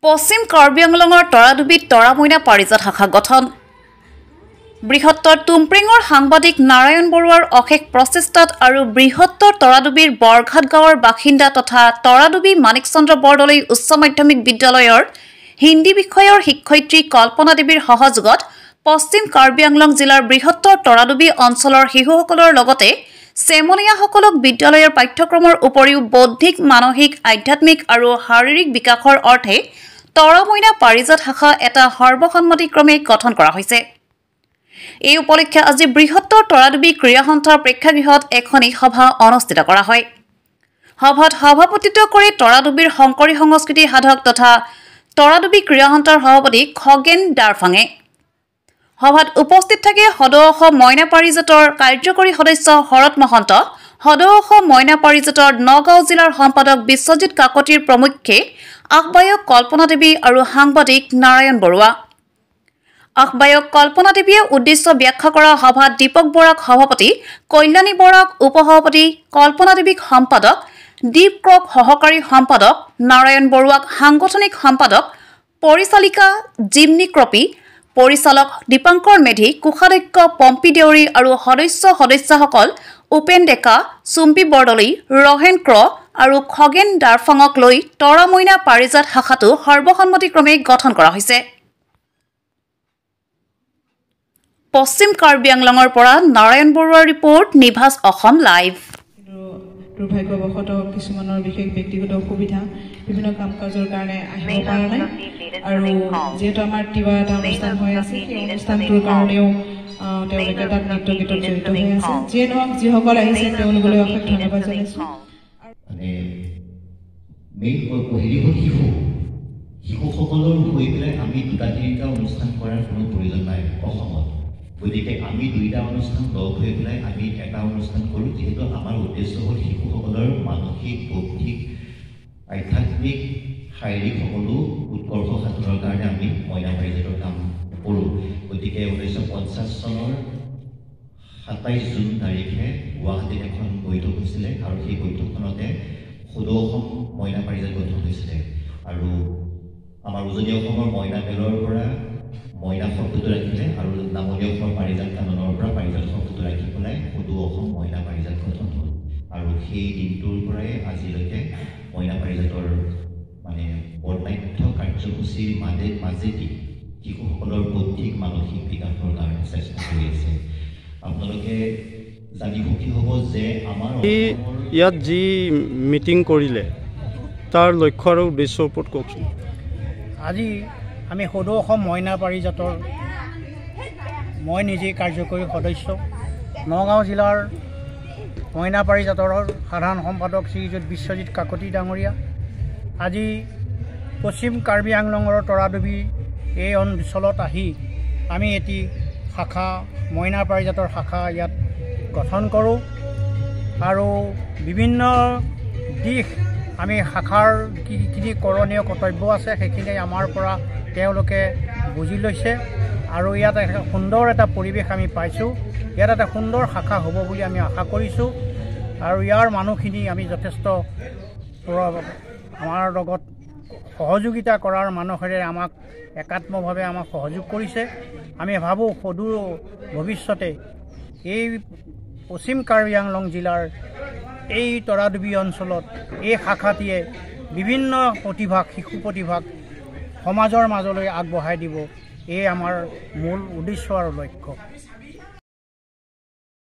পশ্চিম কাৰ্বি আংলঙৰ তৰাডুবিত তৰামইনা পাৰিজাত শাখা গঠন। বৃহত্তৰ তুমপ্ৰিঙৰ সাংবাদিক নাৰায়ণ বৰুৱাৰ অশেষ প্ৰচেষ্টাত আৰু বৃহত্তৰ তৰাডুবিৰ বৰঘাট গাঁৱৰ বাসিন্দা তথা তৰাডুবি মানিক চন্দ্ৰ বৰদলৈ উচ্চ মাধ্যমিক বিদ্যালয়ৰ হিন্দী বিষয়ৰ শিক্ষয়িত্ৰী কল্পনা দেৱীৰ সহযোগত পশ্চিম কাৰ্বি আংলং জিলাৰ বৃহত্তৰ তৰাডুবি অঞ্চলৰ শিশুসকলৰ লগতে চেমনীয়াসকলক বিদ্যালয়ৰ পাঠ্যক্ৰমৰ উপৰিও বৌদ্ধিক, মানসিক, আধ্যাত্মিক আৰু শাৰীৰিক বিকাশৰ অৰ্থে তৰামইনা পাৰিজাত শাখা এটা সৰ্বসন্মতিক্ৰমে গঠন কৰা হৈছে। এই উপলক্ষে আজি বৃহত্তৰ তৰাডুবি ক্ৰীড়া সন্থাৰ প্ৰেক্ষাগৃহত এখনি সভা অনুষ্ঠিত কৰা হয়। সভাত সভাপতিত্ব কৰি তৰাডুবিৰ শংকৰী সংস্কৃতি সাধক তথা তৰাডুবি ক্ৰীড়া সন্থাৰ সভাপতি খগেন দাৰফাঙে। সভাত উপস্থিত থাকে সদৌ মইনা পাৰিজাতৰ কাৰ্যকৰী সদস্য শৰৎ মহন্ত, সদৌ মইনা পাৰিজাতৰ নগাঁও জিলাৰ সম্পাদক বিশ্বজিৎ কাকতিৰ প্ৰমুখ্যে আহ্বায়ক কল্পনা দেৱী আৰু সাংবাদিক নাৰায়ণ বৰুৱা। আহ্বায়ক কল্পনা দেৱীয়ে উদ্দেশ্য ব্যাখ্যা কৰা সভাত দীপক বৰাক সভাপতি, কল্যাণী বৰাক উপসভাপতি, কল্পনা দেৱীক সম্পাদক, দীপ ক্ৰক সহকাৰী সম্পাদক, নাৰায়ণ বৰুৱাক সাংগঠনিক সম্পাদক, পৰিচালিকা জিমনি ক্ৰপী, পৰিচালক দীপাংকৰ মেধি, কোষাধ্যক্ষ পম্পী দেউৰী আৰু সদস্যসকল উপেন ডেকা, চুম্পী বৰদলৈ, ৰহেন ক্ৰ আৰু খগেন দাৰফাঙক লৈ তৰামইনা পাৰিজাত শাখাটো সৰ্বসন্মতিক্ৰমে গঠন কৰা হৈছে। পশ্চিম কাৰ্বি আংলঙৰ পৰা নাৰায়ণ বৰুৱাৰ ৰিপৰ্ট, নিভাজ অসম লাইভ। দুৰ্ভাগ্যবশতঃ কিছুমানৰ বিশেষ ব্যক্তিগত অসুবিধা বিভিন্ন কাম কাজৰ কাৰণে আহিব পৰা নাই আৰু যেহেতু আমাৰ তিৱা এটা অনুষ্ঠান হৈ আছে, সেই অনুষ্ঠানটোৰ কাৰণেও তেওঁলোকে তাত নৃত্য গীতত জড়িত হৈ আছে। যিয়ে নহওক যিসকল আহিছে তেওঁলোকলৈ অশেষ ধন্যবাদ জনাইছোঁ। শিশুসকলৰ হৈ পেলাই আমি দুটা তিনিটা অনুষ্ঠান কৰাৰ কোনো প্ৰয়োজন নাই অসমত। গতিকে আমি দুইটা অনুষ্ঠান লগ হৈ পেলাই আমি এটা অনুষ্ঠান কৰোঁ, যিহেতু আমাৰ উদ্দেশ্য হ'ল শিশুসকলৰ মানসিক, বৌদ্ধিক, আধ্যাত্মিক, শাৰীৰিক সকলো উৎকৰ্ষ সাধনৰ কাৰণে আমি মইনা পাৰিজাতৰ কাম কৰোঁ। গতিকে 1950 চনৰ 27 জুন তাৰিখে গুৱাহাটীত এখন বৈঠক হৈছিলে আৰু সেই বৈঠকখনতে সদৌ অসম মইনা পাৰিজাত গঠন হৈছিলে আৰু আমাৰ উজনি অসমৰ মইনা মেলৰ পৰা মইনা শব্দটো ৰাখিলে আৰু নামনি অসমৰ পাৰিজাত কাননৰ পৰা পাৰিজাত শব্দটো ৰাখি পেলাই সদৌ অসম মইনা পাৰিজাত গঠন হ'ল আৰু সেই দিনটোৰ পৰাই আজিলৈকে মইনা পাৰিজাতৰ বৰ্ণাঢ্য কাৰ্যসূচীৰ মাজেদি শিশুসকলৰ বৌদ্ধিক, মানসিক বিকাশৰ কাৰণে চেষ্টা কৰি আছে। আপোনালোকে জানি সুখী হ'ব যে আমাৰ ইয়াত যি মিটিং কৰিলে তাৰ লক্ষ্য আৰু উদ্দেশ্যৰ ওপৰত কওকচোন। আজি আমি সদৌ অসম মইনা পাৰিজাতৰ মই নিজেই কাৰ্যকৰী সদস্য, নগাঁও জিলাৰ মইনা পাৰিজাতৰ সাধাৰণ সম্পাদক শ্ৰীযুত বিশ্বজিৎ কাকতি ডাঙৰীয়া। আজি পশ্চিম কাৰ্বি আংলঙৰ তৰাডুবি এই অঞ্চলত আহি আমি এটি শাখা মইনা পাৰিজাতৰ শাখা ইয়াত গঠন কৰোঁ আৰু বিভিন্ন দিশ আমি শাখাৰ কি কৰণীয় কৰ্তব্য আছে সেইখিনি আমাৰ পৰা তেওঁলোকে বুজি লৈছে আৰু ইয়াত সুন্দৰ এটা পৰিৱেশ আমি পাইছোঁ। ইয়াত এটা সুন্দৰ শাখা হ'ব বুলি আমি আশা কৰিছোঁ আৰু ইয়াৰ মানুহখিনি আমি যথেষ্ট আমাৰ লগত সহযোগিতা কৰাৰ মানসেৰে আমাক একাত্মভাৱে আমাক সহযোগ কৰিছে। আমি ভাবোঁ সদূৰ ভৱিষ্যতে এই পশ্চিম কাৰ্বি আংলং জিলাৰ এই তৰাডুবি অঞ্চলত এই শাখাটিয়ে বিভিন্ন প্ৰতিভাক, শিশু প্ৰতিভাক সমাজৰ মাজলৈ আগবঢ়াই দিব। এই আমাৰ মূল উদ্দেশ্য আৰু লক্ষ্য।